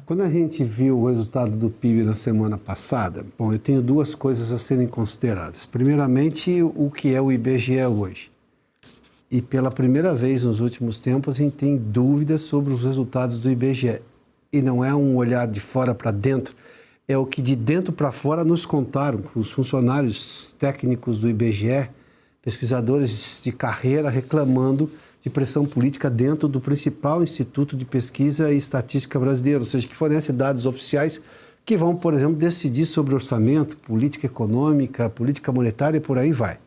Quando a gente viu o resultado do PIB na semana passada, bom, eu tenho duas coisas a serem consideradas. Primeiramente, o que é o IBGE hoje. E pela primeira vez nos últimos tempos, a gente tem dúvidas sobre os resultados do IBGE. E não é um olhar de fora para dentro, é o que de dentro para fora nos contaram os funcionários técnicos do IBGE, pesquisadores de carreira reclamando de pressão política dentro do principal instituto de pesquisa e estatística brasileiro, ou seja, que fornece dados oficiais que vão, por exemplo, decidir sobre orçamento, política econômica, política monetária e por aí vai.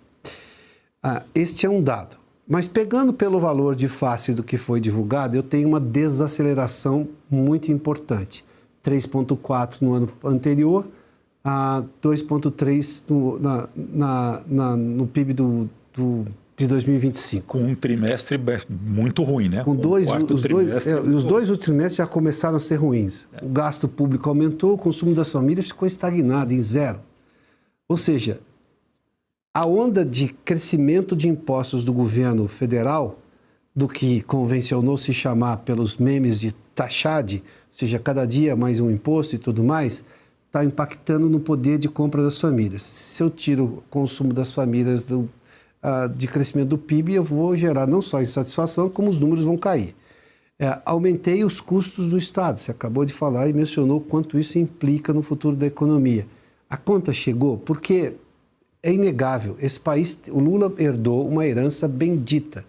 Este é um dado. Mas pegando pelo valor de face do que foi divulgado, eu tenho uma desaceleração muito importante. 3,4 no ano anterior, a 2,3 no PIB de 2025. Com um trimestre muito ruim, né? Os dois últimos trimestres já começaram a ser ruins. O gasto público aumentou, o consumo das famílias ficou estagnado, em zero. Ou seja, a onda de crescimento de impostos do governo federal, do que convencionou se chamar pelos memes de taxade, ou seja, cada dia mais um imposto e tudo mais, está impactando no poder de compra das famílias. Se eu tiro o consumo das famílias de crescimento do PIB, eu vou gerar não só insatisfação, como os números vão cair. Aumentei os custos do Estado, você acabou de falar e mencionou quanto isso implica no futuro da economia. A conta chegou porque é inegável, esse país, o Lula herdou uma herança bendita,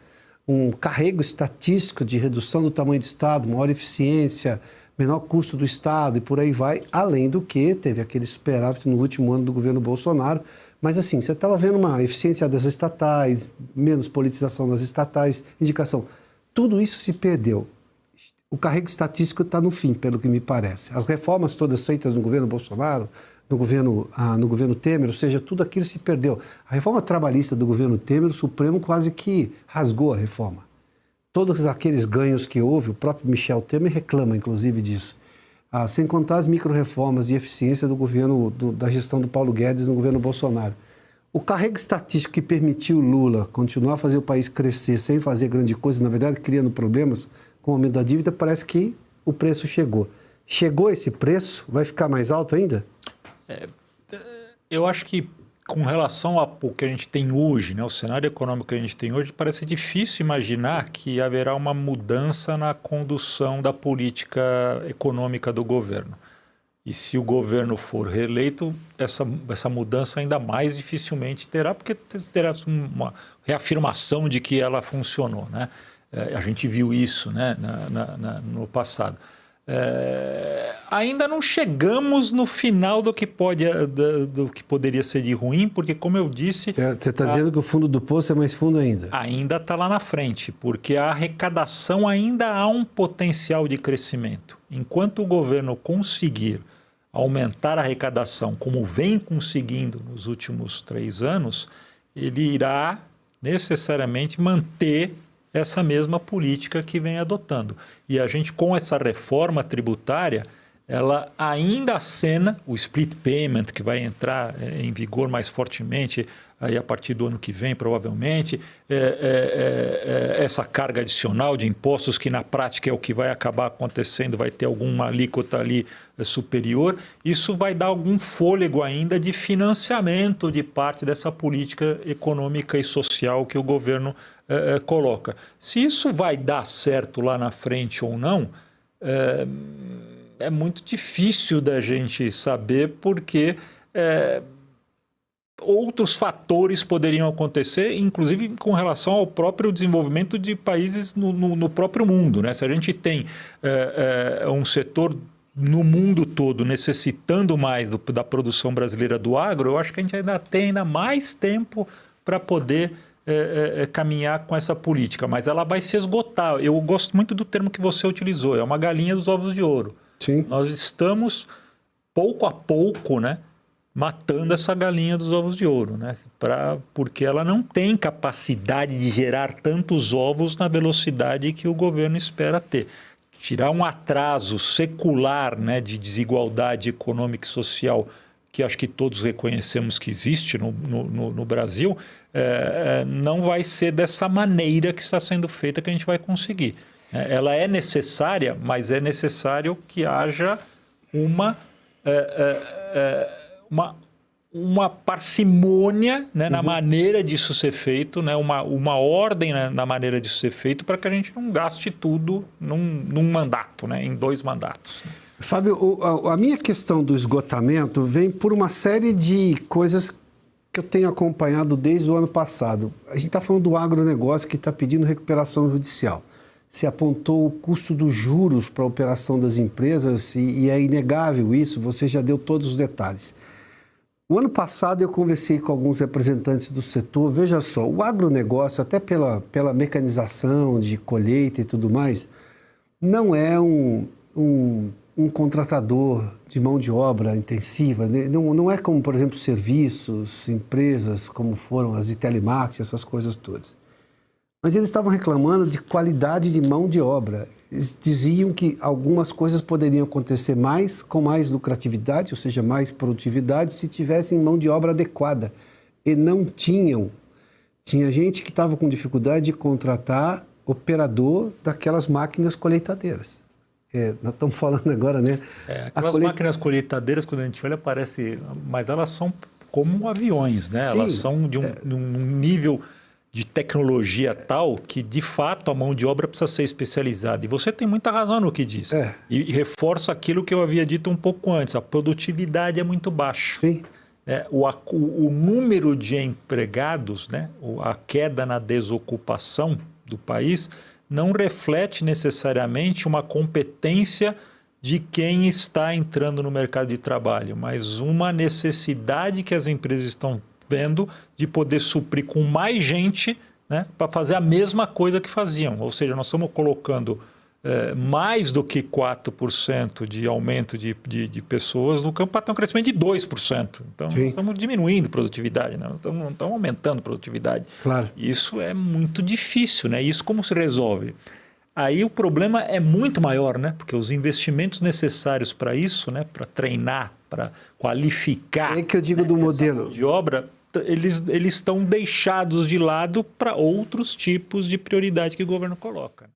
um carrego estatístico de redução do tamanho do Estado, maior eficiência, menor custo do Estado e por aí vai, além do que teve aquele superávit no último ano do governo Bolsonaro. Mas assim, você estava vendo uma eficiência das estatais, menos politização das estatais, indicação. Tudo isso se perdeu. O carrego estatístico está no fim, pelo que me parece. As reformas todas feitas no governo Bolsonaro, no governo Temer, ou seja, tudo aquilo se perdeu. A reforma trabalhista do governo Temer, o Supremo quase que rasgou a reforma. Todos aqueles ganhos que houve, o próprio Michel Temer reclama, inclusive, disso. Sem contar as micro-reformas de eficiência do governo, da gestão do Paulo Guedes no governo Bolsonaro. O carrego estatístico que permitiu Lula continuar a fazer o país crescer sem fazer grande coisa, na verdade, criando problemas com o aumento da dívida, parece que o preço chegou. Chegou esse preço? Vai ficar mais alto ainda? Eu acho que com relação ao que a gente tem hoje, né, o cenário econômico que a gente tem hoje, parece difícil imaginar que haverá uma mudança na condução da política econômica do governo. E se o governo for reeleito, essa mudança ainda mais dificilmente terá, porque terá uma reafirmação de que ela funcionou, né? A gente viu isso, né, no passado. Ainda não chegamos no final do que poderia ser de ruim, porque, como eu disse... Você está dizendo que o fundo do poço é mais fundo ainda? Ainda está lá na frente, porque a arrecadação ainda há um potencial de crescimento. Enquanto o governo conseguir aumentar a arrecadação, como vem conseguindo nos últimos 3 anos, ele irá necessariamente manter essa mesma política que vem adotando. E a gente, com essa reforma tributária, ela ainda acena o split payment, que vai entrar em vigor mais fortemente aí a partir do ano que vem, provavelmente, essa carga adicional de impostos, que na prática é o que vai acabar acontecendo, vai ter alguma alíquota ali superior, isso vai dar algum fôlego ainda de financiamento de parte dessa política econômica e social que o governo coloca. Se isso vai dar certo lá na frente ou não, é muito difícil da gente saber, porque outros fatores poderiam acontecer, inclusive com relação ao próprio desenvolvimento de países no próprio mundo, né? Se a gente tem um setor no mundo todo necessitando mais da produção brasileira do agro, eu acho que a gente ainda tem mais tempo para poder caminhar com essa política, mas ela vai se esgotar. Eu gosto muito do termo que você utilizou, é uma galinha dos ovos de ouro. Sim. Nós estamos, pouco a pouco, né, matando essa galinha dos ovos de ouro, né, porque ela não tem capacidade de gerar tantos ovos na velocidade que o governo espera ter. Tirar um atraso secular, né, de desigualdade econômica e social, que acho que todos reconhecemos que existe no Brasil, não vai ser dessa maneira que está sendo feita que a gente vai conseguir. Ela é necessária, mas é necessário que haja uma parcimônia, né, na maneira disso ser feito, né, uma ordem, né, na maneira disso ser feito, para que a gente não gaste tudo num mandato, né, em 2 mandatos. Fábio, a minha questão do esgotamento vem por uma série de coisas que eu tenho acompanhado desde o ano passado. A gente está falando do agronegócio que está pedindo recuperação judicial. Se apontou o custo dos juros para a operação das empresas e é inegável isso, você já deu todos os detalhes. O ano passado eu conversei com alguns representantes do setor, veja só, o agronegócio, até pela mecanização de colheita e tudo mais, não é um contratador de mão de obra intensiva, não é como, por exemplo, serviços, empresas como foram as de telemarketing, essas coisas todas. Mas eles estavam reclamando de qualidade de mão de obra. Eles diziam que algumas coisas poderiam acontecer com mais lucratividade, ou seja, mais produtividade, se tivessem mão de obra adequada. E não tinham. Tinha gente que estava com dificuldade de contratar operador daquelas máquinas colheitadeiras. Nós estamos falando agora, né? Aquelas máquinas colheitadeiras, quando a gente olha, parece... Mas elas são como aviões, né? Sim, elas são de um nível de tecnologia tal que, de fato, a mão de obra precisa ser especializada. E você tem muita razão no que diz. E reforça aquilo que eu havia dito um pouco antes. A produtividade é muito baixa. Sim. O número de empregados, né? A queda na desocupação do país não reflete necessariamente uma competência de quem está entrando no mercado de trabalho, mas uma necessidade que as empresas estão vendo de poder suprir com mais gente, né, para fazer a mesma coisa que faziam. Ou seja, nós estamos colocando mais do que 4% de aumento de pessoas no campo para ter um crescimento de 2%. Então, nós estamos diminuindo produtividade, né? Não estamos aumentando produtividade. Claro. Isso é muito difícil, né? Isso como se resolve? Aí o problema é muito maior, né? Porque os investimentos necessários para isso, né? Para treinar, para qualificar, que eu digo, né, do modelo de obra, eles estão deixados de lado para outros tipos de prioridade que o governo coloca.